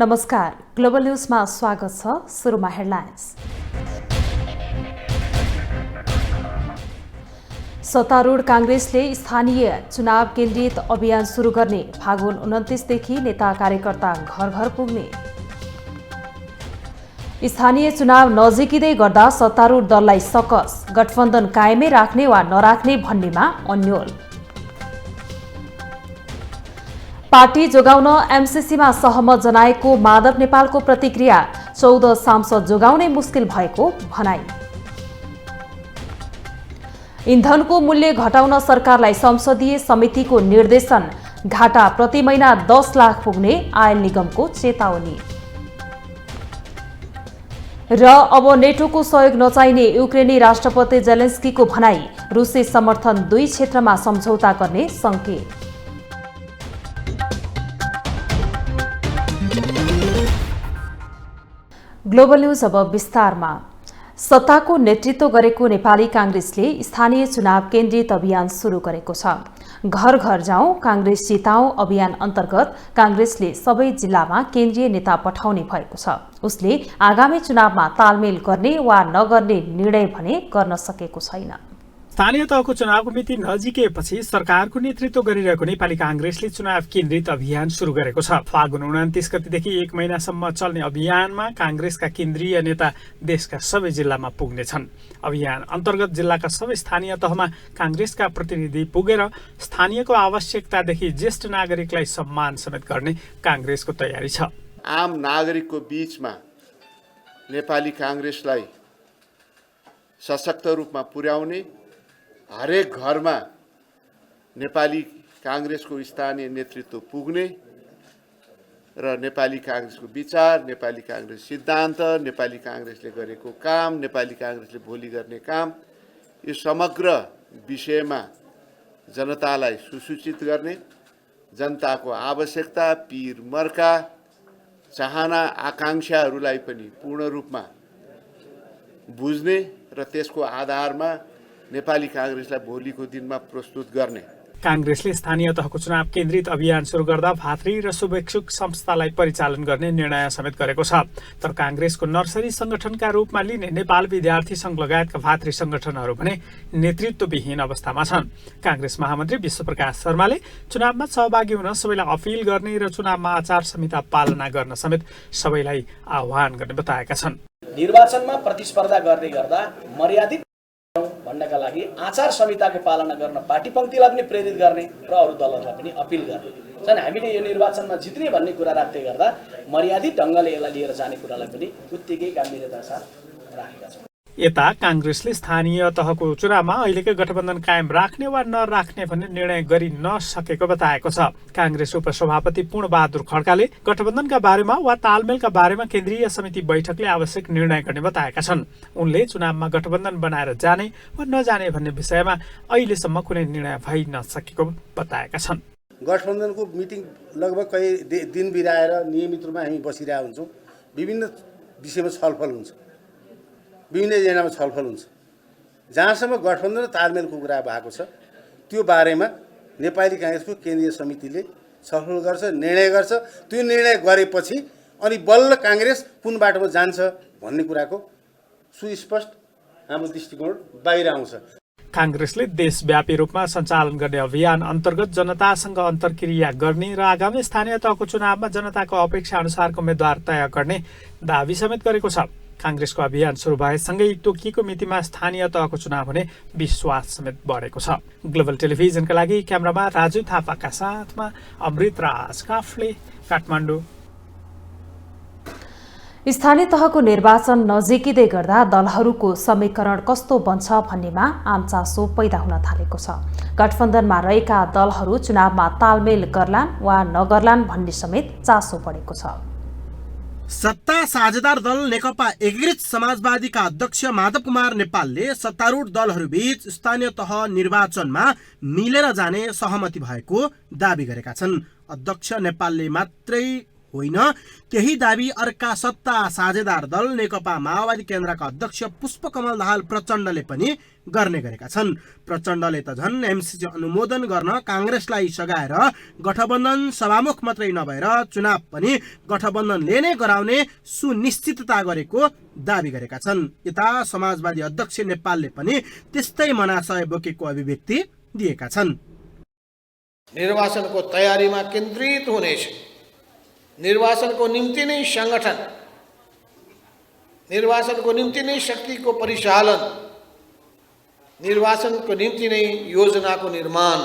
नमस्कार, ग्लोबल न्यूजमा स्वागत छ। सुरुमा हेडलाइन्स। सत्तारूढ कांग्रेसले स्थानीय चुनाव केन्द्रित अभियान सुरु गर्ने। फागुन 29 देखि नेता कार्यकर्ता घर घर पुग्ने। स्थानीय चुनाव नजिकिँदै गर्दा सत्तारूढ दललाई सकस, गठबन्धन कायमै राख्ने वा नराख्ने भन्नेमा अन्योल। पार्टी जोगाउन एमसीसीमा सहमत जनाएको माधव नेपालको प्रतिक्रिया। 14 सांसद जोगाउनै मुस्किल भएको भनाई। इन्धनको मूल्य घटाउन सरकारलाई संसदीय समितिको निर्देशन। घाटा प्रति महिना 10 लाख पुग्ने आयल निगमको चेतावनी। र अब नेटोको सहयोग नचाहिने युक्रेनी राष्ट्रपति जेलेन्स्कीको भनाई। रुसी समर्थन 2 क्षेत्रमा सम्झौता गर्ने संकेत। ग्लोबल न्यूज अब विस्तारमा। सत्ताको नेतृत्व गरेको नेपाली कांग्रेसले स्थानीय चुनाव केन्द्रित अभियान सुरु गरेको छ। घर घर जाउँ कांग्रेस जिताउँ अभियान अन्तर्गत कांग्रेसले सबै जिल्लामा केन्द्रीय नेता पठाउने भएको छ। उसले आगामी चुनावमा तालमेल गर्ने वा नगर्ने निर्णय भने गर्न सकेको छैन। स्थानीय तहको चुनावको मिति नजिकिएपछि सरकारको नेतृत्व गरिरहेको नेपाली कांग्रेसले चुनाव केन्द्रित अभियान सुरु गरेको छ। फागुन 29 गतिदेखि 1 महिनासम्म चल्ने अभियानमा कांग्रेसका केन्द्रीय नेता देशका सबै जिल्लामा पुग्नेछन्। अभियान अन्तर्गत जिल्लाका सबै स्थानीय तहमा कांग्रेसका प्रतिनिधि पुगेर स्थानीयको आवश्यकतादेखि ज्येष्ठ नागरिकलाई सम्मान समेत गर्ने कांग्रेसको तयारी छ। आम नागरिकको बीचमा नेपाली कांग्रेसलाई सशक्त रूपमा पुर्याउने, हरेक घरमा नेपाली कांग्रेसको स्थानीय नेतृत्व पुग्ने र नेपाली कांग्रेसको विचार, नेपाली कांग्रेस सिद्धान्त, नेपाली कांग्रेसले गरेको काम, नेपाली कांग्रेसले भोलि गर्ने काम, यो समग्र विषयमा जनतालाई सुसूचित गर्ने, जनताको आवश्यकता, पीर मर्का, चाहना, आकांक्षाहरूलाई पनि पूर्ण रूपमा बुझ्ने र त्यसको आधारमा नेपाली कांग्रेसलाई भोलिको दिनमा प्रस्तुत गर्ने। कांग्रेसले स्थानीय तहको चुनाव केन्द्रित अभियान सुरु गर्दा भातृ र शुभेच्छुक संस्थालाई परिचालन गर्ने निर्णय समेत गरेको छ। तर कांग्रेसको नर्सरी संगठनका रूपमा लिने नेपाल विद्यार्थी संघ लगायतका भातृ संगठनहरू भने नेतृत्वविहीन अवस्थामा छन्। कांग्रेस महामन्त्री विश्वप्रकाश शर्माले चुनावमा सहभागी हुन सबैलाई अपिल गर्ने र चुनावमा आचार संहिता पालना गर्न समेत सबैलाई आह्वान गर्ने बताएका छन्। निर्वाचनमा प्रतिस्पर्धा गर्दै गर्दा मर्यादित भन्नका लागि आचार संहिताको पालना गर्न पार्टी पंक्तिलाई पनि प्रेरित गर्ने र अरू दलहरूलाई पनि अपिल गर्ने छन्। हामीले यो निर्वाचनमा जित्ने भन्ने कुरा राख्दै गर्दा मर्यादित ढङ्गले यसलाई लिएर जाने कुरालाई पनि उत्तिकै गम्भीरता साथ राखेका छौँ। यता कांग्रेसले स्थानीय तहको चुनावमा अहिलेकै गठबन्धन कायम राख्ने वा नराख्ने भन्ने निर्णय गरि नसकेको बताएको छ। कांग्रेस उपसभापति पूर्णबहादुर खड्काले गठबन्धनका बारेमा वा तालमेलका बारेमा केन्द्रीय समिति बैठकले आवश्यक निर्णय गर्ने बताएका छन्। उनले चुनावमा गठबन्धन बनाएर जाने वा नजाने भन्ने विषयमा अहिलेसम्म कुनै निर्णय भइ नसकेको बताएका छन्। गठबन्धनको मिटिङ लगभग कहीँ दिन बिराएर नियमित रूपमा हामी बसिरहेका हुन्छौँ। विभिन्न विषयमा छलफल हुन्छ, विभिन्न एजेन्डामा छलफल हुन्छ। जहाँसम्म गठबन्धन र तालमेलको कुरा भएको छ त्यो बारेमा नेपाली कांग्रेसको केन्द्रीय समितिले छलफल गर्छ, निर्णय गर्छ। त्यो निर्णय गरेपछि अनि बल्ल कांग्रेस कुन बाटोमा जान्छ भन्ने कुराको सुस्पष्ट हाम्रो दृष्टिकोण बाहिर आउँछ। कांग्रेसले देशव्यापी रूपमा सञ्चालन गर्ने अभियान अन्तर्गत जनतासँग अन्तर्क्रिया गर्ने र आगामी स्थानीय तहको चुनावमा जनताको अपेक्षा अनुसारको उम्मेद्वार तय गर्ने दावी समेत गरेको छ। कांग्रेसको अभियान सुरु भएसँगै तोकिएको मितिमा स्थानीय तहको चुनाव हुने विश्वास समेत बढेको छ। ग्लोबल टेलिभिजनका लागि क्यामेरामा राजु थापाका साथमा अमृत राज काफले, काठमाडौँ। स्थानीय तहको निर्वाचन नजिकिँदै गर्दा दलहरूको समीकरण कस्तो बन्छ भन्नेमा आम चासो पैदा हुन थालेको छ। गठबन्धनमा रहेका दलहरू चुनावमा तालमेल गर्लान् वा नगर्लान् भन्ने समेत चासो बढेको छ। सत्ता साझेदार दल नेकपा एकीकृत समाजवादीका अध्यक्ष माधव कुमार नेपालले सत्तारूढ दलहरूबीच स्थानीय तह निर्वाचनमा मिलेर जाने सहमति भएको दावी गरेका छन्। अध्यक्ष नेपालले मात्रै होइन, त्यही दाबी अर्का सत्ता साझेदार दल नेकपा माओवादी केन्द्रका अध्यक्ष पुष्पकमल दाहाल प्रचण्डले पनि गर्ने गरेका छन्। प्रचण्डले त झन् एमसीसी अनुमोदन गर्न काङ्ग्रेसलाई सघाएर गठबन्धन सभामुख मात्रै नभएर चुनाव पनि गठबन्धनले नै गराउने सुनिश्चितता गरेको दाबी गरेका छन्। यता समाजवादी अध्यक्ष नेपालले पनि त्यस्तै मनाशय बोकेको अभिव्यक्ति दिएका छन्। निर्वाचनको तयारीमा केन्द्रित हुनेछ, निर्वाचनको निम्ति नै संगठन, निर्वाचनको निम्ति नै शक्तिको परिचालन, निर्वाचनको निम्ति नै योजनाको निर्माण,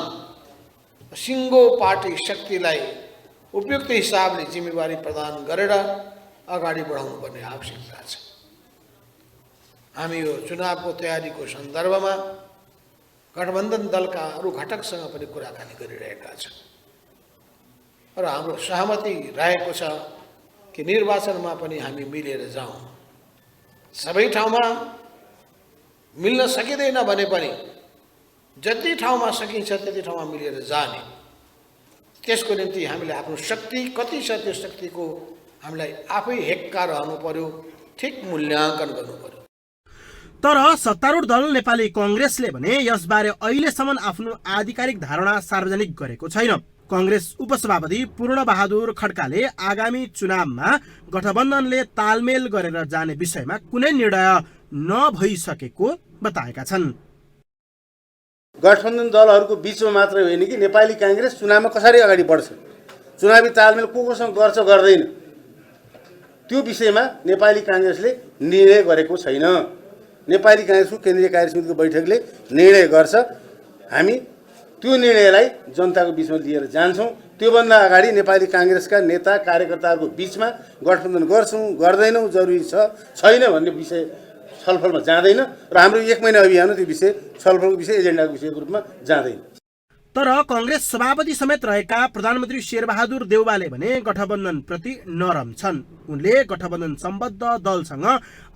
सिङ्गो पार्टी शक्तिलाई उपयुक्त हिसाबले जिम्मेवारी प्रदान गरेर अगाडि बढाउनु पर्ने आवश्यकता छ। हामी यो चुनावको तयारीको सन्दर्भमा गठबन्धन दलका अरू घटकसँग पनि कुराकानी गरिरहेका छौँ र हाम्रो सहमति रहेको छ कि निर्वाचनमा पनि हामी मिलेर जाउँ। सबै ठाउँमा मिल्न सकिँदैन भने पनि जति ठाउँमा सकिन्छ त्यति ठाउँमा मिलेर जाने, त्यसको निम्ति हामीले आफ्नो शक्ति कति छ त्यो शक्तिको हामीलाई आफै हेक्का रहनु पर्यो, ठिक मूल्याङ्कन गर्नु पर्यो। तर सत्तारूढ दल नेपाली कांग्रेसले भने यसबारे अहिलेसम्म आफ्नो आधिकारिक धारणा सार्वजनिक गरेको छैन। कांग्रेस उपसभापति पूर्णबहादुर खड्काले आगामी चुनावमा गठबन्धनले तालमेल गरेर जाने विषयमा कुनै निर्णय नभइसकेको बताएका छन्। गठबन्धन दलहरूको बीचमा मात्रै होइन कि नेपाली कांग्रेस चुनावमा कसरी अगाडि बढ्छ, चुनावी तालमेल कोसँग गर्छ गर्दैन, त्यो विषयमा नेपाली कांग्रेसले निर्णय गरेको छैन। नेपाली कांग्रेसको केन्द्रीय कार्यसमितिको बैठकले निर्णय गर्छ, हामी त्यो निर्णयलाई जनताको बीचमा लिएर जान्छौँ। त्योभन्दा अगाडि नेपाली कांग्रेसका नेता कार्यकर्ताहरूको बीचमा गठबन्धन गर्छौँ गर्दैनौँ, जरुरी छ छैन भन्ने विषय छलफलमा जाँदैन र हाम्रो 1 महिना अभियान त्यो विषय छलफलको विषय एजेन्डाको विषयको रूपमा जाँदैन। तर कांग्रेस सभापति समेत रहेका प्रधानमन्त्री शेरबहादुर देउवाले भने गठबन्धन प्रति नरम छन्। उनले गठबन्धन सम्बद्ध दलसँग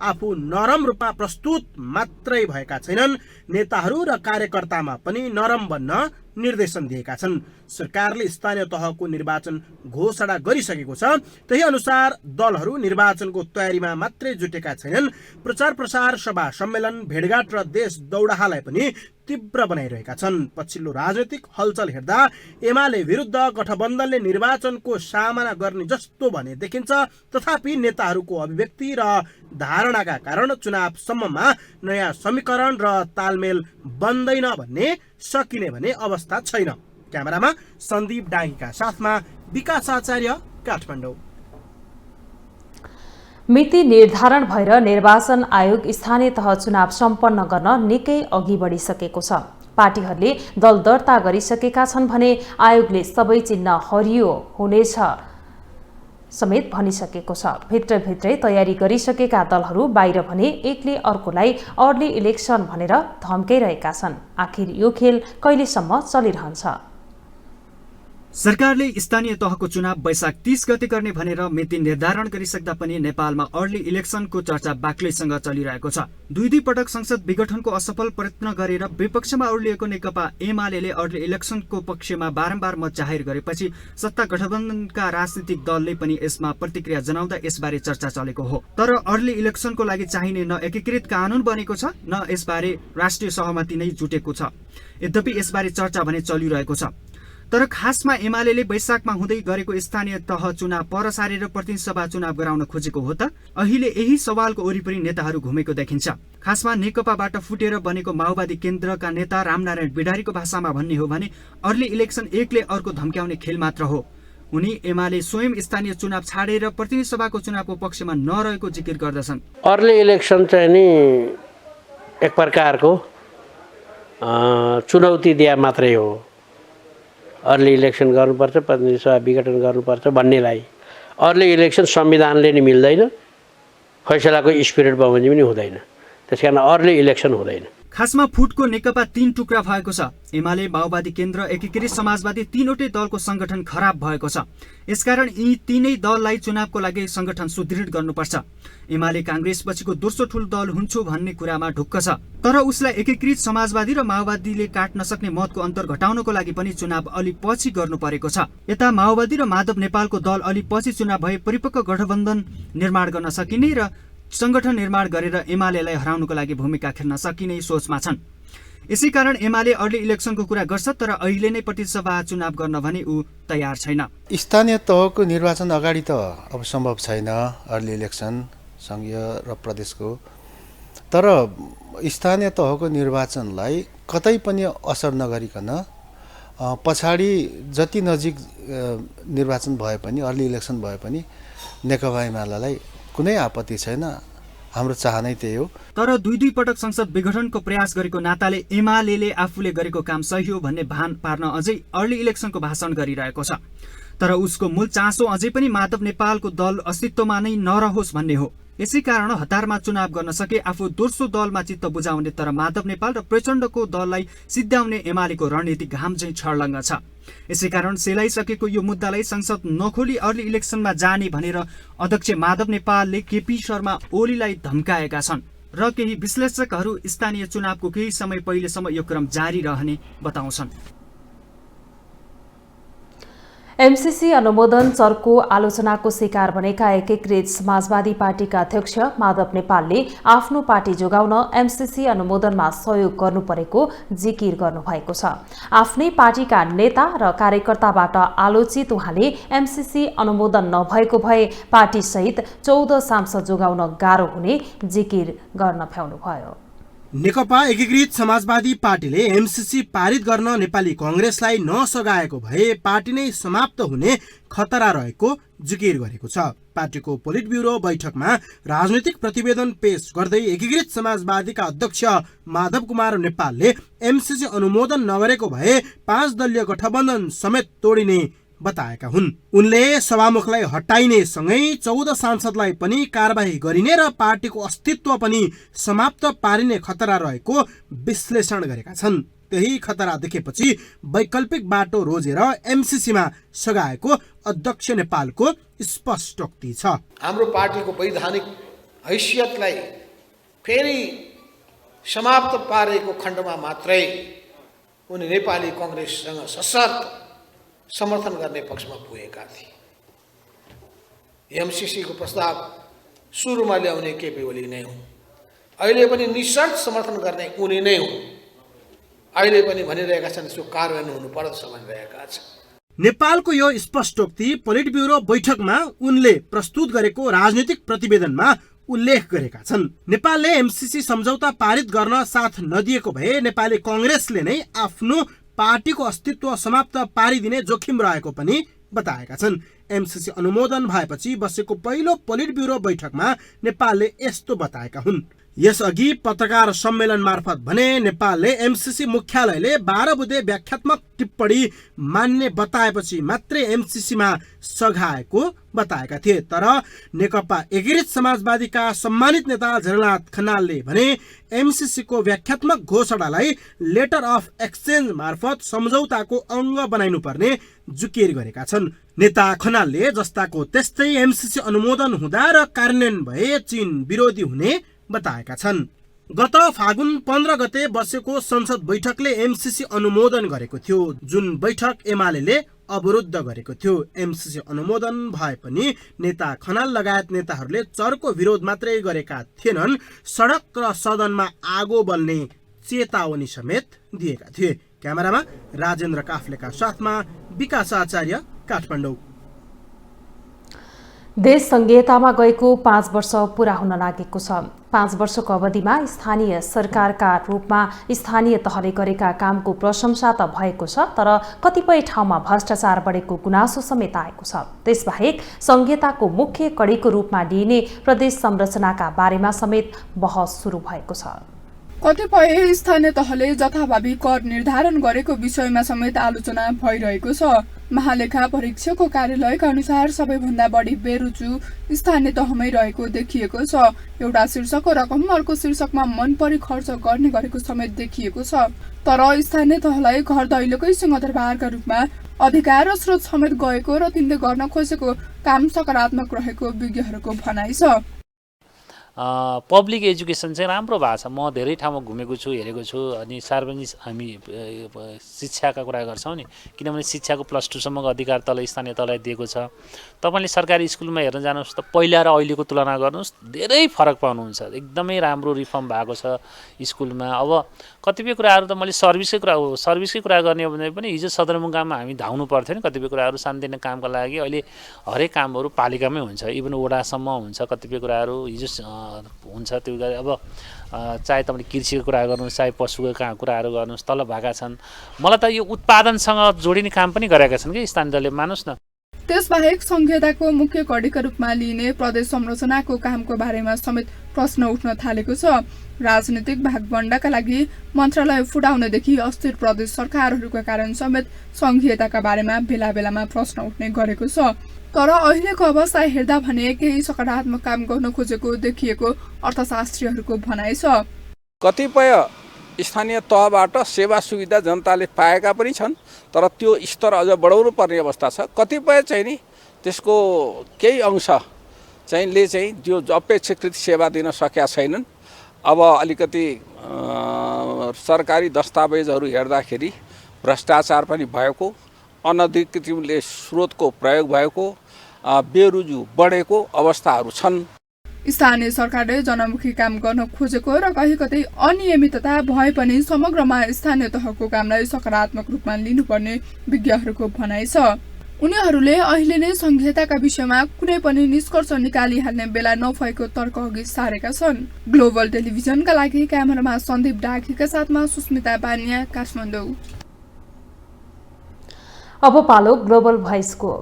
आफू नरम रूपमा प्रस्तुत मात्रै भएका छैनन्, नेताहरू र कार्यकर्तामा पनि नरम बन्न निर्देशन दिएका छन्। सरकारले स्थानीय तहको निर्वाचन घोषणा गरिसकेको छ, त्यही अनुसार दलहरू निर्वाचनको तयारीमा मात्रै जुटेका छैनन्, प्रचार प्रसार सभा सम्मेलन भेटघाट र देश दौडाहालाई पनि तीव्र बनाइरहेका छन्। पछिल्लो राजनीतिक हलचल हेर्दा एमाले विरुद्ध गठबन्धनले निर्वाचनको सामना गर्ने जस्तो भने देखिन्छ। तथापि नेताहरूको अभिव्यक्ति र धारणाका कारण चुनावसम्ममा नयाँ समीकरण र तालमेल बन्दैन भन्ने सकिने भने अवस्था छैन। क्यामेरामा सन्दीप डाङ्गीका साथमा विकास आचार्य, काठमाडौँ। मिति निर्धारण भएर निर्वाचन आयोग स्थानीय तह चुनाव सम्पन्न गर्न निकै अघि बढिसकेको छ। पार्टीहरूले दल दर्ता गरिसकेका छन् भने आयोगले सबै चिन्ह हरियो हुनेछ समेत भनिसकेको छ। भित्रभित्रै तयारी गरिसकेका दलहरू बाहिर भने एकले अर्कोलाई अर्ली इलेक्सन भनेर धम्काइरहेका छन्। आखिर यो खेल कहिलेसम्म चलिरहन्छ? सरकारले स्थानीय तहको चुनाव वैशाख 30 गते गर्ने भनेर मिति निर्धारण गरिसक्दा पनि नेपालमा अर्ली इलेक्सनको चर्चा बाक्लैसँग चलिरहेको छ। दुई पटक संसद विघटनको असफल प्रयत्न गरेर विपक्षमा उर्लिएको नेकपा एमाले अर्ली इलेक्सनको पक्षमा बारम्बार मत जाहेर गरेपछि सत्ता गठबन्धनका राजनीतिक दलले पनि यसमा प्रतिक्रिया जनाउँदा यसबारे चर्चा चलेको हो। तर अर्ली इलेक्सनको लागि चाहिने न एकीकृत कानून बनेको छ, न यसबारे राष्ट्रिय सहमति नै जुटेको छ। यद्यपि यसबारे चर्चा भने चलिरहेको छ। तर खासमा एमाले वैशाखमा हुँदै गरेको स्थानीय तह चुनाव पर सारेर प्रतिनिधि सभा चुनाव गराउन खोजेको हो त? अहिले यही सवालको वरिपरि नेताहरू घुमेको देखिन्छ। खासमा नेकपाबाट फुटेर बनेको माओवादी केन्द्रका नेता रामनारायण बिडारीको भाषामा भन्ने हो भने अर्ली इलेक्सन एकले अर्को धम्क्याउने खेल मात्र हो। उनी एमाले स्वयं स्थानीय चुनाव छाडेर प्रतिनिधि सभाको चुनावको पक्षमा नरहेको जिकिर गर्दछन्। अर्ली इलेक्सन चाहिँ नि एक प्रकारको चुनौती दिया मात्रै हो। अर्ली इलेक्सन गर्नुपर्छ, प्रतिनिधि सभा विघटन गर्नुपर्छ भन्नेलाई अर्ली इलेक्सन संविधानले नि मिल्दैन, फैसलाको स्पिरिटमा पनि हुँदैन। त्यसकारण अर्ली इलेक्सन हुँदैन। खासमा फुटको नेकपा 3 टुक्रा भएको छ। एमाले, माओवादी केन्द्र, एकीकृत समाजवादी तीनवटै दलको संगठन खराब भएको छ। यसकारण यी तीनै दललाई चुनावको लागि संगठन सुदृढ गर्नुपर्छ। एमाले कांग्रेस पछिको दोस्रो ठूलो दल हुन्छ भन्ने कुरामा ढुक्क छ, तर उसलाई एकीकृत समाजवादी र माओवादीले काट्न सक्ने मतको अन्तर घटाउनको लागि पनि चुनाव अलि पछि गर्नु परेको छ। यता माओवादी र माधव नेपालको दल अलि पछि चुनाव भए परिपक्व गठबन्धन निर्माण गर्न सकिने र संगठन निर्माण गरेर एमालेलाई हराउनको लागि भूमिका खेल्न सकिने सोचमा छन्। यसै कारण एमाले अर्ली इलेक्सनको कुरा गर्छ, तर अहिले नै प्रतिसभा चुनाव गर्न भने ऊ तयार छैन। स्थानीय तहको निर्वाचन अगाडि त अब सम्भव छैन अर्ली इलेक्सन संघीय र प्रदेशको, तर स्थानीय तहको निर्वाचनलाई कतै पनि असर नगरिकन पछाडि जति नजिक निर्वाचन भए पनि अर्ली इलेक्सन भए पनि नेकपा एमालेलाई कुनै आपत्ति छैन। हाम्रो चाहना त्यही हो। तर दुई पटक संसद विघटनको प्रयास गरेको नाताले एमालेले आफूले गरेको काम सही हो भन्ने भान पार्न अझै अर्ली इलेक्सनको भाषण गरिरहेको छ। तर उसको मूल चासो अझै पनि माधव नेपालको दल अस्तित्वमा नै नरहोस् भन्ने हो। यसै कारण हतारमा चुनाव गर्न सके आफू दोस्रो दलमा चित्त बुझाउने तर माधव नेपाल र प्रचण्डको दललाई सिद्ध्याउने एमालेको रणनीति घाम चाहिँ छर्लङ्ग छ। यसै कारण सेलाइसकेको यो मुद्दालाई संसद नखोली अर्ली इलेक्सनमा जाने भनेर अध्यक्ष माधव नेपालले केपी शर्मा ओलीलाई धम्काएका छन् र केही विश्लेषकहरू स्थानीय चुनावको केही समय पहिलेसम्म यो क्रम जारी रहने बताउँछन्। एमसीसी अनुमोदन चर्को आलोचनाको शिकार बनेका एकीकृत समाजवादी पार्टीका अध्यक्ष माधव नेपालले आफ्नो पार्टी जोगाउन एमसीसी अनुमोदनमा सहयोग गर्नु परेको जिकिर गर्नुभएको छ। आफ्नै पार्टीका नेता र कार्यकर्ताबाट आलोचित उहाँले एमसीसी अनुमोदन नभएको भए पार्टी सहित 14 सांसद जोगाउन गाह्रो हुने जिकिर गर्न भ्याउनुभयो। नेकपा एकीकृत समाजवादी पार्टीले एमसीसी पारित गर्न नेपाली कांग्रेसलाई नसगाएको भए पार्टी नै समाप्त हुने खतरा रहेको जिकिर गरेको छ। पार्टीको पोलिट ब्युरो बैठकमा राजनैतिक प्रतिवेदन पेश गर्दै एकीकृत समाजवादीका अध्यक्ष माधव कुमार नेपालले एमसीसी अनुमोदन नगरेको भए 5 दलीय गठबन्धन समेत तोडिने बताएका हुन्। उनले सभामुखलाई हटाइने सँगै 14 सांसदलाई पनि कारबाही गरिने र पार्टीको अस्तित्व पनि समाप्त पारिने खतरा रहेको विश्लेषण गरेका छन्। त्यही खतरा देखेपछि वैकल्पिक बाटो रोजेर एमसीसीमा सगाएको अध्यक्ष नेपालको स्पष्टोक्ति छ। हाम्रो पार्टीको वैधानिक हैसियतलाई फेरि समाप्त पारेको खण्डमा मात्रै उनी नेपाली कांग्रेससँग सशर्त समर्थन गर्ने पक्षमा पुगेका थिए। एमसीसीको प्रस्ताव सुरुमा ल्याउने केपी ओली नै हुन्, अहिले पनि निशर्त समर्थन गर्ने उनी नै हुन्। अहिले पनि भनिरहेका छन् यसको कार्यान्वयन हुनुपर्छ भनिरहेका छन्। नेपालको यो स्पष्टोक्ति पोलिट ब्युरो बैठकमा उनले प्रस्तुत गरेको राजनीतिक प्रतिवेदनमा उल्लेख गरेका छन्। नेपालले एमसीसी सम्झौता पारित गर्न साथ नदिएको भए नेपाली कांग्रेसले नै आफ्नो पार्टीको अस्तित्व समाप्त पारिदिने जोखिम रहेको पनि बताएका छन्। एमसीसी अनुमोदन भएपछि बसेको पहिलो पोलिट ब्युरो बैठकमा नेपालले यस्तो बताएका हुन्। यसअघि पत्रकार सम्मेलन मार्फत भने नेपालले एमसीसी मुख्यालयले 12 बुँदे व्याख्यात्मक टिप्पणी मान्ने बताएपछि मात्रै एमसीसीमा सघाएको बताएका थिए। तर नेकपा एकीकृत समाजवादीका सम्मानित नेता झलनाथ खनालले भने एमसीसीको व्याख्यात्मक घोषणालाई लेटर अफ एक्सचेन्ज मार्फत सम्झौताको अङ्ग बनाइनुपर्ने जिकिर गरेका छन्। नेता खनालले जस्ताको त्यस्तै एमसीसी अनुमोदन हुँदा र कार्यान्वयन भए चीन विरोधी हुने बताएका छन्। गत फागुन 15 गते बसेको संसद बैठकले एमसीसी अनुमोदन गरेको थियो, जुन बैठक एमालेले अवरुद्ध गरेको थियो। एमसीसी अनुमोदन भए पनि नेता खनाल लगायत नेताहरूले चर्को विरोध मात्रै गरेका थिएनन्, सडक र सदनमा आगो बल्ने चेतावनी समेत दिएका थिए। क्यामेरामा राजेन्द्र काफ्लेका साथमा विकास आचार्य, काठमाडौँ। देश संघीयतामा गएको 5 वर्ष पूरा हुन लागेको छ। 5 वर्षको अवधिमा स्थानीय सरकारका रूपमा स्थानीय तहले गरेका कामको प्रशंसा त भएको छ, तर कतिपय ठाउँमा भ्रष्टाचार बढेको गुनासो समेत आएको छ। त्यसबाहेक संघीयताको मुख्य कडीको रूपमा लिइने प्रदेश संरचनाका बारेमा समेत बहस सुरु भएको छ। कतिपय स्थानीय तहले जथाभावी कर निर्धारण गरेको विषयमा समेत आलोचना भइरहेको छ। महालेखा परीक्षकको कार्यालयका अनुसार सबैभन्दा बढी बेरुजु स्थानीय तहमै रहेको देखिएको छ। एउटा शीर्षकको रकम अर्को शीर्षकमा मनपरी खर्च गर्ने गरेको समेत देखिएको छ। तर स्थानीय तहलाई घर दैलोकै सिंहदरबारका रूपमा अधिकार र स्रोत समेत गएको र तिनले गर्न खोजेको काम सकारात्मक रहेको विज्ञहरूको भनाइ छ। पब्लिक एजुकेसन चाहिँ राम्रो भएको छ। म धेरै ठाउँमा घुमेको छु, हेरेको छु। अनि सार्वजनिक हामी शिक्षाका कुरा गर्छौँ नि, किनभने शिक्षाको +2 सम्मको अधिकार तल स्थानीय तहलाई दिएको छ। तपाईँले सरकारी स्कुलमा हेर्न जानुहोस् त पहिला र अहिलेको तुलना गर्नुहोस्, धेरै फरक पाउनुहुन्छ। एकदमै राम्रो रिफर्म भएको छ स्कुलमा। अब कतिपय कुराहरू त मैले सर्भिसकै कुरा गर्ने हो भने पनि हिजो सदरमुकाममा हामी धाउनु पर्थ्यो नि कतिपय कुराहरू सानोतिनो कामका लागि। अहिले हरेक कामहरू पालिकामै हुन्छ, इभन वडासम्म हुन्छ। कतिपय कुराहरू हिजो हुन्छ त्यो अब चाहे तपाईँले कृषिको कुरा गर्नुहोस्, चाहे पशुको कुराहरू गर्नुहोस्, तल भएका छन्। मलाई त यो उत्पादनसँग जोडिने काम पनि गरेका छन् कि स्थानीय तहले, मानुस् न। त्यसबाहेक संघीयताको मुख्य कडीका रूपमा लिइने प्रदेश संरचनाको कामको बारेमा समेत प्रश्न उठ्न थालेको छ। राजनीतिक भागबण्डाका लागि मन्त्रालय फुटाउनदेखि अस्थिर प्रदेश सरकारहरूका कारण समेत संघीयताका बारेमा बेला बेलामा प्रश्न उठ्ने गरेको छ। तर अहिलेको अवस्था हेर्दा भने केही सकारात्मक काम गर्न खोजेको देखिएको अर्थशास्त्रीहरूको भनाइ छ। कतिपय स्थानीय तहबाट सेवा सुविधा जनताले पाएका पनि छन्, तर त्यो स्तर अझ बढाउनु पर्ने अवस्था छ। कतिपय चाहिँ नि त्यसको केही अंश चाहिँ जो अपेक्षाकृत सेवा दिन सकेका छैनन्। अब अलिकति सरकारी दस्तावेजहरू हेर्दाखेरि भ्रष्टाचार पनि भएको, अनधिकृत स्रोतको प्रयोग भएको, बेरुजु बढेको अवस्थाहरू छन्। स्थानीय सरकारले जनमुखी काम गर्न खोजेको र कहीँ कतै अनियमितता भए पनि समग्रमा स्थानीय तहको कामलाई सकारात्मक रूपमा लिनुपर्ने विज्ञहरूको भनाइ छ। उनीहरूले अहिले नै संघीयताका विषयमा कुनै पनि निष्कर्ष निकालिहाल्ने बेला नभएको तर्क अघि सारेका छन्। ग्लोबल टेलिभिजनका लागि क्यामेरामा सन्दीप डाकीका साथमा सुस्मिता बानिया, काठमाडौँ। अब पालो ग्लोबल भोइसको।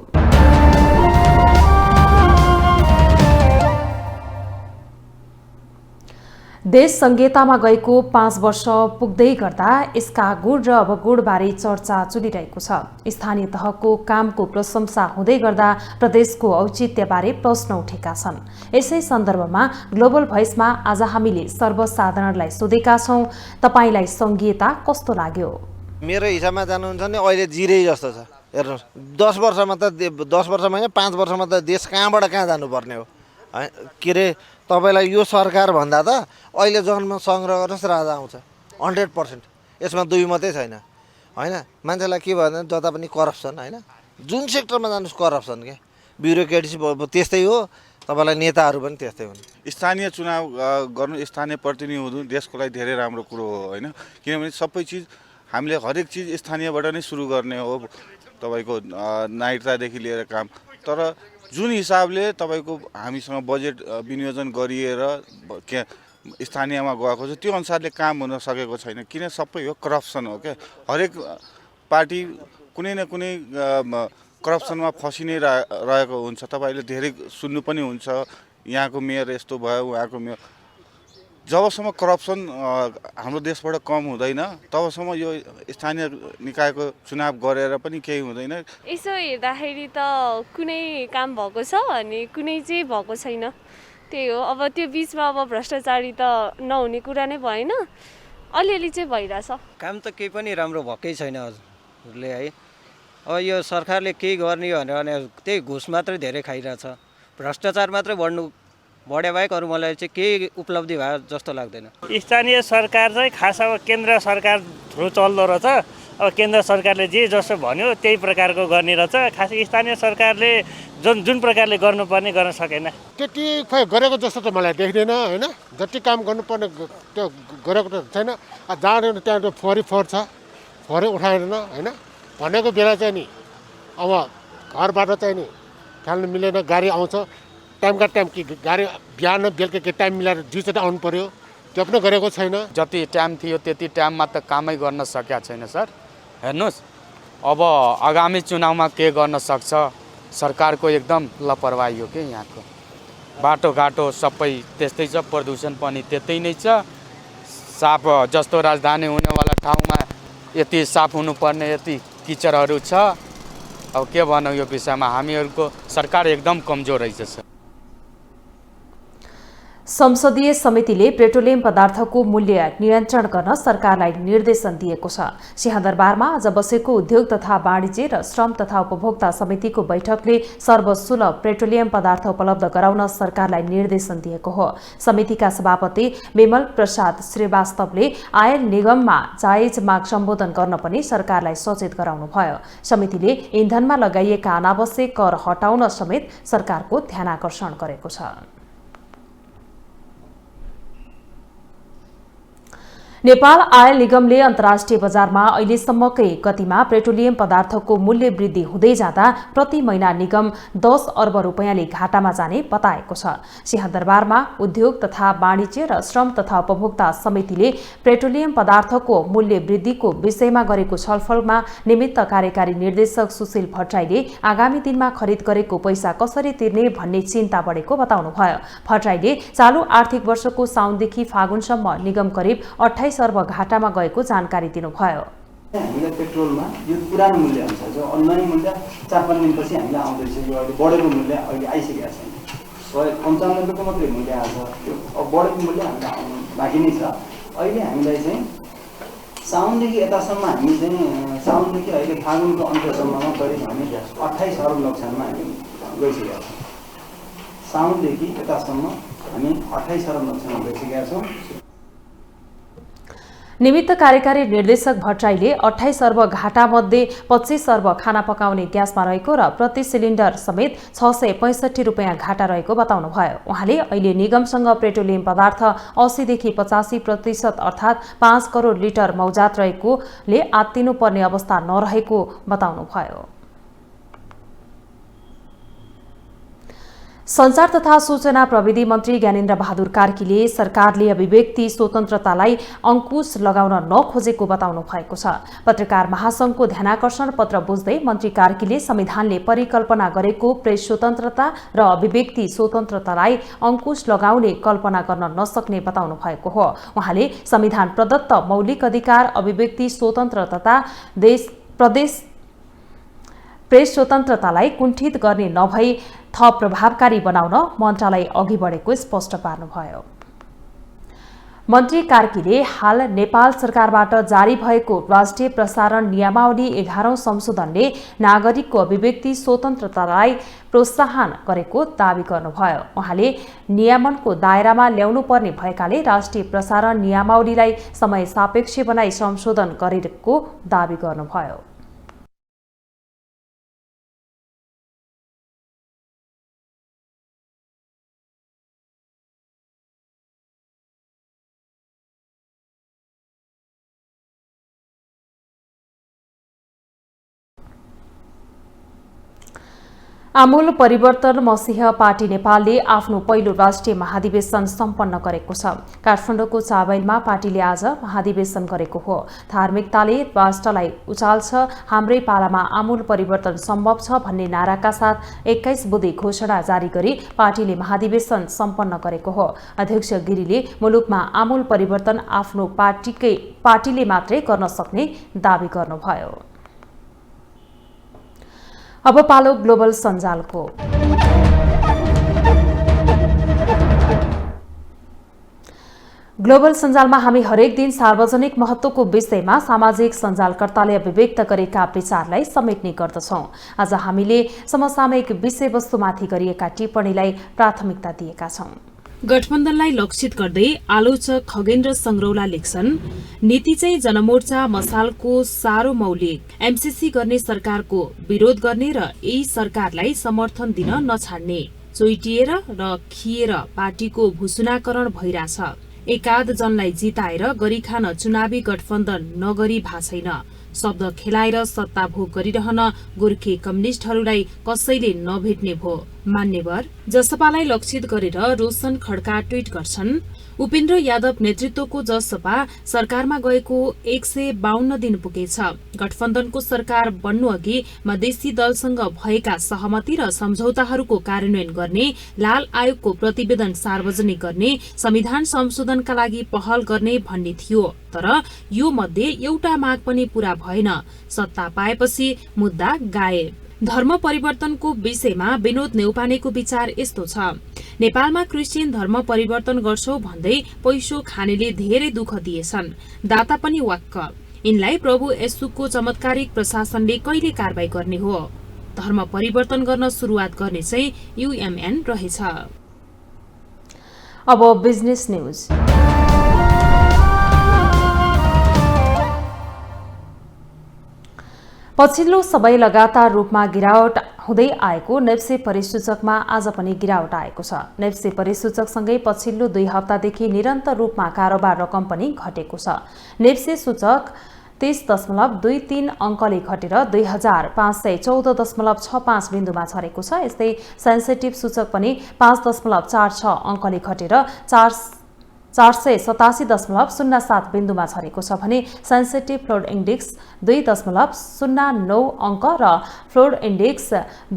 देश संघीयतामा गएको 5 वर्ष पुग्दै गर्दा यसका गुण र अवगुणबारे चर्चा चलिरहेको छ। स्थानीय तहको कामको प्रशंसा हुँदै गर्दा प्रदेशको औचित्यबारे प्रश्न उठेका छन्। यसै सन्दर्भमा ग्लोबल भोइसमा आज हामीले सर्वसाधारणलाई सोधेका छौं, तपाईलाई संघीयता कस्तो लाग्यो? मेरो हिसाबमा जानुहुन्छ भने अहिले जिरै जस्तो छ। हेर्नुहोस्, 10 वर्षमा त 10 वर्षमा होइन 5 वर्षमा त देश कहाँबाट कहाँ जानुपर्ने हो। के अरे तपाईँलाई यो सरकार भन्दा त अहिले जन्म सङ्ग्रह गर्नुहोस् राजा आउँछ 100%। यसमा दुई मात्रै छैन होइन। मान्छेलाई के भन्दा जता पनि करप्सन होइन, जुन सेक्टरमा जानुहोस् करप्सन के। ब्युरोक्रेसी त्यस्तै हो, तपाईँलाई नेताहरू पनि त्यस्तै हुन्। स्थानीय चुनाव गर्नु, स्थानीय प्रतिनिधि हुनु देशको लागि धेरै राम्रो कुरो हो होइन। किनभने सबै चिज हामीले हरेक चिज स्थानीयबाट नै सुरु गर्ने हो, तपाईँको नागरिकतादेखि लिएर काम। तर जुन हिसाबले तपाईँको हामीसँग बजेट विनियोजन गरिएर स्थानीयमा गएको छ त्यो अनुसारले काम हुन सकेको छैन। किन? सबै हो करप्सन हो क्या। हरेक पार्टी कुनै न कुनै करप्सनमा फसि नै रहेको हुन्छ। तपाईँले धेरै सुन्नु पनि हुन्छ, यहाँको मेयर यस्तो भयो, उहाँको मेयर। जबसम्म करप्सन हाम्रो देशबाट कम हुँदैन तबसम्म यो स्थानीय निकायको चुनाव गरेर पनि केही हुँदैन। यसो हेर्दाखेरि त कुनै काम भएको छ अनि कुनै चाहिँ भएको छैन, त्यही हो। अब त्यो बिचमा अब भ्रष्टाचारी त नहुने कुरा नै भएन, अलिअलि चाहिँ भइरहेछ। काम त केही पनि राम्रो भएकै छैन हजुरले है। अब यो सरकारले केही गर्ने भनेर त्यही घुस मात्रै धेरै खाइरहेछ, भ्रष्टाचार मात्रै बढे बाहेक अरू मलाई चाहिँ केही उपलब्धि भयो जस्तो लाग्दैन। स्थानीय सरकार चाहिँ खास अब केन्द्र सरकार थ्रु चल्दो रहेछ। अब केन्द्र सरकारले जे जसो भन्यो त्यही प्रकारको गर्ने रहेछ। खास स्थानीय सरकारले जुन प्रकारले गर्नुपर्ने गर्न सकेन। त्यति खै गरेको जस्तो त मलाई देख्दैन होइन। जति काम गर्नुपर्ने त्यो गरेको त छैन। जहाँ त्यहाँ त्यो फोहोर छ, फोहोरै उठाएन होइन। भनेको बेला चाहिँ नि अब घरबाट चाहिँ नि खेल्नु मिलेन, गाडी आउँछ टाइमका टाइम कि गाडी बिहान बेलुका के टाइम मिलाएर दुईचोटि आउनु पर्यो, त्यो पनि गरेको छैन। जति टाइम थियो त्यति टाइममा त कामै गर्न सकेका छैन सर। हेर्नुहोस्, अब आगामी चुनावमा के गर्न सक्छ, सरकारको एकदम लापरवाही हो कि यहाँको। बाटोघाटो सबै त्यस्तै छ, प्रदूषण पनि त्यतै नै छ, साफ जस्तो राजधानी हुनेवाला ठाउँमा यति साफ हुनुपर्ने यति किचडहरू छ। अब के भनौँ यो विषयमा, हामीहरूको सरकार एकदम कमजोर रहेछ। संसदीय समितिले पेट्रोलियम पदार्थको मूल्य नियन्त्रण गर्न सरकारलाई निर्देशन दिएको छ। सिंहदरबारमा आज बसेको उद्योग तथा वाणिज्य र श्रम तथा उपभोक्ता समितिको बैठकले सर्वसुलभ पेट्रोलियम पदार्थ उपलब्ध गराउन सरकारलाई निर्देशन दिएको हो। समितिका सभापति विमल प्रसाद श्रीवास्तवले आयल निगममा जायज माग सम्बोधन गर्न पनि सरकारलाई सचेत गराउनुभयो। समितिले इन्धनमा लगाइएका अनावश्यक कर हटाउन समेत सरकारको ध्यानाकर्षण गरेको छ। नेपाल आयल निगमले अन्तर्राष्ट्रिय बजारमा अहिलेसम्मकै गतिमा पेट्रोलियम पदार्थको मूल्य वृद्धि हुँदै जाँदा प्रति महिना निगम 10 अर्ब रुपैयाँले घाटामा जाने बताएको छ। सिंहदरबारमा उद्योग तथा वाणिज्य र श्रम तथा उपभोक्ता समितिले पेट्रोलियम पदार्थको मूल्य वृद्धिको विषयमा गरेको छलफलमा निमित्त कार्यकारी निर्देशक सुशील भट्टराईले आगामी दिनमा खरिद गरेको पैसा कसरी तिर्ने भन्ने चिन्ता बढेको बताउनुभयो। भट्टराईले चालू आर्थिक वर्षको साउनदेखि फागुनसम्म निगम करिब 28 अर्ब घाटामा गएको जानकारी दिनुभयो। हामीलाई पेट्रोलमा यो पुरानो मूल्य अनुसार जो अनुमानित मूल्य 4-5 दिनपछि हामीलाई आउँदैछ, यो अहिले बढेको मूल्य अहिले आइसकेको छैन। 195 को मात्रै मूल्य आउँछ, त्यो अब बढेको मूल्य हामीलाई आउनु बाँकी नै छ। अहिले हामीलाई चाहिँ साउनदेखि यतासम्म हामी चाहिँ साउनदेखि अहिले फागुनको अन्त्यसम्ममा करिब हामी 28 अर्ब नोक्सानमा हामी गइसकेका छौँ। साउनदेखि यतासम्म हामी 28 अर्ब नोक्सानमा गइसकेका छौँ। निमित्त कार्यकारी निर्देशक भट्टराईले 28 अर्ब घाटामध्ये 25 अर्ब खाना पकाउने ग्यासमा रहेको र प्रति सिलिन्डर समेत 665 रुपैयाँ घाटा रहेको बताउनुभयो। उहाँले अहिले निगमसँग पेट्रोलियम पदार्थ 80 देखि 85% अर्थात् 5 करोड लिटर मौजात रहेकोले आत्तिनुपर्ने अवस्था नरहेको बताउनुभयो। संचार तथा सूचना प्रविधि मन्त्री ज्ञानेन्द्र बहादुर कार्कीले सरकारले अभिव्यक्ति स्वतन्त्रतालाई अंकुश लगाउन नखोजेको बताउनु भएको छ। पत्रकार महासंघको ध्यानाकर्षण पत्र बुझ्दै मन्त्री कार्कीले संविधानले परिकल्पना गरेको प्रेस स्वतन्त्रता र अभिव्यक्ति स्वतन्त्रतालाई अंकुश लगाउने कल्पना गर्न नसक्ने बताउनु भएको हो। उहाँले संविधान प्रदत्त मौलिक अधिकार अभिव्यक्ति स्वतन्त्र तथा प्रेस स्वतन्त्रतालाई कुण्ठित गर्ने नभई थप प्रभावकारी बनाउन मन्त्रालय अघि बढेको स्पष्ट पार्नुभयो। मन्त्री कार्कीले हाल नेपाल सरकारबाट जारी भएको राष्ट्रिय प्रसारण नियमावली 11औं संशोधनले नागरिकको अभिव्यक्ति स्वतन्त्रतालाई प्रोत्साहन गरेको दावी गर्नुभयो। उहाँले नियमनको दायरामा ल्याउनु पर्ने भएकाले राष्ट्रिय प्रसारण नियमावलीलाई समय सापेक्ष बनाई संशोधन गरेको दावी गर्नुभयो। आमूल परिवर्तन मसिह पार्टी नेपालले आफ्नो पहिलो राष्ट्रिय महाधिवेशन सम्पन्न गरेको छ। काठमाडौँको चाबैलमा पार्टीले आज महाधिवेशन गरेको हो। धार्मिकताले राष्ट्रलाई उचाल्छ, हाम्रै पालामा आमूल परिवर्तन सम्भव छ भन्ने नाराका साथ 21 बुँदे घोषणा जारी गरी पार्टीले महाधिवेशन सम्पन्न गरेको हो। अध्यक्ष गिरीले मुलुकमा आमूल परिवर्तन आफ्नो पार्टीले मात्रै गर्न सक्ने दावी गर्नुभयो। अब पालो ग्लोबल सञ्जालको। ग्लोबल सञ्जालमा हामी हरेक दिन सार्वजनिक महत्त्वको विषयमा सामाजिक सञ्जालकर्ताले अभिव्यक्त गरेका विचारलाई समेट्ने गर्दछौं। आज हामीले समसामयिक विषयवस्तुमाथि गरिएका टिप्पणीलाई प्राथमिकता दिएका छौं। गठबन्धनलाई लक्षित गर्दै आलोचक खगेन्द्र संग्रौला लेख्छन्, नीति चाहिँ जनमोर्चा मसालको सारो मौलिक, एमसीसी गर्ने सरकारको विरोध गर्ने र यही सरकारलाई समर्थन दिन नछाड्ने, चोइटिएर र खिएर पार्टीको भुसुनाकरण भइराछ। एकाध जनलाई जिताएर गरी खान चुनावी गठबन्धन नगरी भा छैन। शब्द खेलाएर सत्ता भोग गरिरहन गोर्खे कम्युनिष्टहरूलाई कसैले नभेट्ने भो। मान्यवर जसपालाई लक्षित गरेर रोशन खड्का ट्वीट गर्छन्, उपेन्द्र यादव नेतृत्वको जसपा सरकारमा गएको 152 दिन पुगेछ। गठबन्धनको सरकार बन्नु अघि मधेसी दलसँग भएका सहमति र सम्झौताहरूको कार्यान्वयन गर्ने, लाल आयोगको प्रतिवेदन सार्वजनिक गर्ने, संविधान संशोधनका लागि पहल गर्ने भन्ने थियो। तर यो मध्ये एउटा माग पनि पूरा भएन। सत्ता पाएपछि मुद्दा गायब। धर्म परिवर्तनको विषयमा विनोद नेउपानेको विचार यस्तो छ। नेपालमा क्रिस्चियन धर्म परिवर्तन गर्छौ भन्दै पैसो खानेले धेरै दुःख दिएछन्, दाता पनि वाक्क। यिनलाई प्रभु येशूको चमत्कारिक प्रशासनले कहिले कारबाही गर्ने हो? धर्म परिवर्तन गर्न सुरुवात गर्ने चाहिँ UMN रहेछ। अब बिजनेस न्यूज। पछिल्लो समय लगातार रूपमा गिरावट हुँदै आएको नेप्से परिसूचकमा आज पनि गिरावट आएको छ। नेप्से परिसूचकसँगै पछिल्लो 2 हप्तादेखि निरन्तर रूपमा कारोबार रकम पनि घटेको छ। नेप्से सूचक 30.23 अङ्कले घटेर 2514.65 बिन्दुमा झरेको छ। यस्तै सेन्सिटिभ सूचक पनि 5.46 अङ्कले घटेर 487.07 बिन्दुमा झरेको छ भने सेन्सिटिभ फ्लोड इन्डेक्स 2.09 अङ्क र फ्लोड इन्डेक्स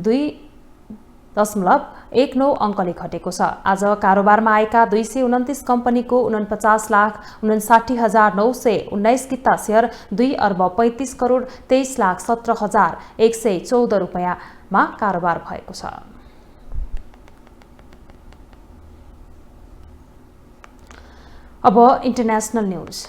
2.19 अङ्कले घटेको छ। आज कारोबारमा आएका 229 कम्पनीको 49,59,919 किता शेयर 2,35,23,17,114 रुपैयाँमा कारोबार भएको छ। अब इन्टरनेशनल न्यूज।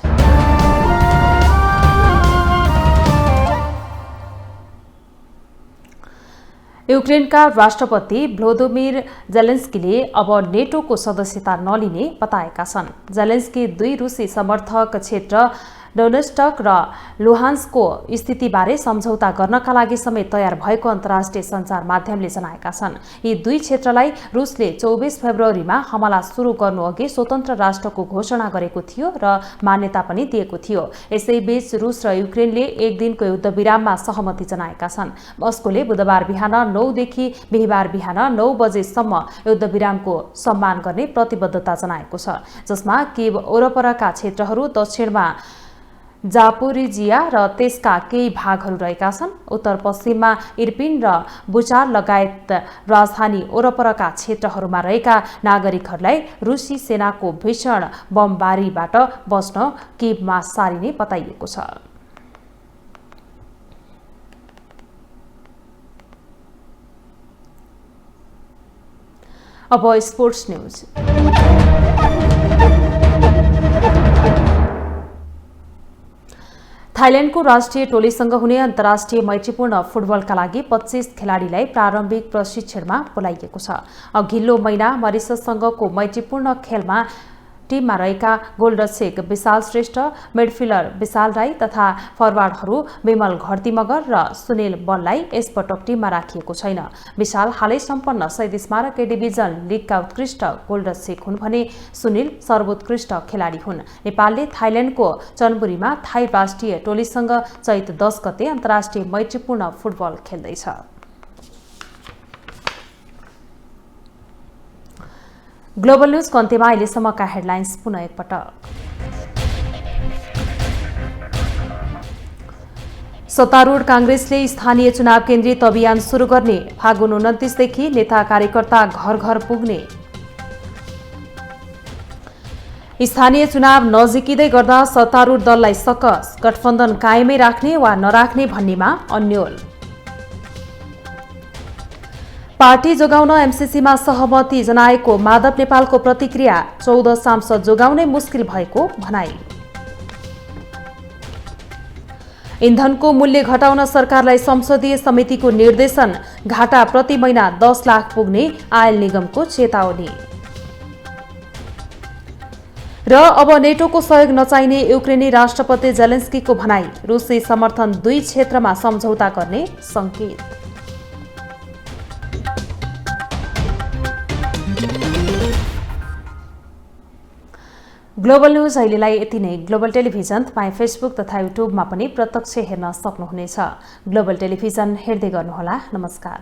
युक्रेनका राष्ट्रपति भ्लोदिमिर जेलेन्स्कीले अब नेटोको सदस्यता नलिने बताएका छन्। जेलेन्स्की 2 रुसी समर्थक क्षेत्र डोनेस्टक र लुहान्स्कको स्थितिबारे सम्झौता गर्नका लागि समेत तयार भएको अन्तर्राष्ट्रिय सञ्चार माध्यमले जनाएका छन्। यी 2 क्षेत्रलाई रुसले 24 फेब्रुअरीमा हमला सुरु गर्नुअघि स्वतन्त्र राष्ट्रको घोषणा गरेको थियो र मान्यता पनि दिएको थियो। यसैबीच रुस र युक्रेनले 1 दिनको युद्धविराममा सहमति जनाएका छन्। मस्कोले बुधबार बिहान 9 देखि बिहीबार बिहान 9 बजेसम्म युद्धविरामको सम्मान गर्ने प्रतिबद्धता जनाएको छ, जसमा कीव वरपरका क्षेत्रहरू, दक्षिणमा जापोरिजिया र त्यसका केही भागहरू रहेका छन्। उत्तर पश्चिममा इर्पिन र बुचार लगायत राजधानी वरपरका क्षेत्रहरूमा रहेका नागरिकहरूलाई रुसी सेनाको भीषण बमबारीबाट बच्न कीवमा सारिने बताइएको छ। अब स्पोर्ट्स न्यूज। थाइल्याण्डको राष्ट्रिय टोलीसँग हुने अन्तर्राष्ट्रिय मैत्रीपूर्ण फुटबलका लागि 25 खेलाडीलाई प्रारम्भिक प्रशिक्षणमा बोलाइएको छ। अघिल्लो महिना मरिसससँगको मैत्रीपूर्ण खेलमा टिममा रहेका गोलरक्षक विशाल श्रेष्ठ, मिडफिल्डर विशाल राई तथा फरवार्डहरू विमल घरती मगर र सुनिल बललाई यसपटक टिममा राखिएको छैन। विशाल हालै सम्पन्न 27 स्मारक ए डिभिजन लिगका उत्कृष्ट गोलरक्षक हुन् भने सुनिल सर्वोत्कृष्ट खेलाडी हुन्। नेपालले थाइल्याण्डको चनबुरीमा थाई राष्ट्रिय टोलीसँग चैत 10 गते अन्तर्राष्ट्रिय मैत्रीपूर्ण फुटबल खेल्दैछ। ग्लोबल न्यूजको अन्त्यमा अहिलेसम्मका हेडलाइन्स पुनः एकपटक। सत्तारूढ कांग्रेसले स्थानीय चुनाव केन्द्रित अभियान सुरु गर्ने, फागुन 29 देखि नेता कार्यकर्ता घर घर पुग्ने। स्थानीय चुनाव नजिकिँदै गर्दा सत्तारूढ दललाई सकस, गठबन्धन कायमै राख्ने वा नराख्ने भन्नेमा अन्यल। पार्टी जोगाउन एमसीसीमा सहमति जनाएको माधव नेपालको प्रतिक्रिया, 14 सांसद जोगाउनै मुस्किल भएको भनाई। इन्धनको मूल्य घटाउन सरकारलाई संसदीय समितिको निर्देशन, घाटा प्रति महिना 10 लाख पुग्ने आयल निगमको चेतावनी। र अब नेटोको सहयोग नचाहिने युक्रेनी राष्ट्रपति जेलेन्स्कीको भनाई, रुसी समर्थन 2 क्षेत्रमा सम्झौता गर्ने संकेत। ग्लोबल न्यूज अहिलेलाई यति नै। ग्लोबल टेलिभिजन तपाईँ फेसबुक तथा युट्युबमा पनि प्रत्यक्ष हेर्न सक्नुहुनेछ। ग्लोबल टेलिभिजन हेर्दै गर्नुहोला। नमस्कार।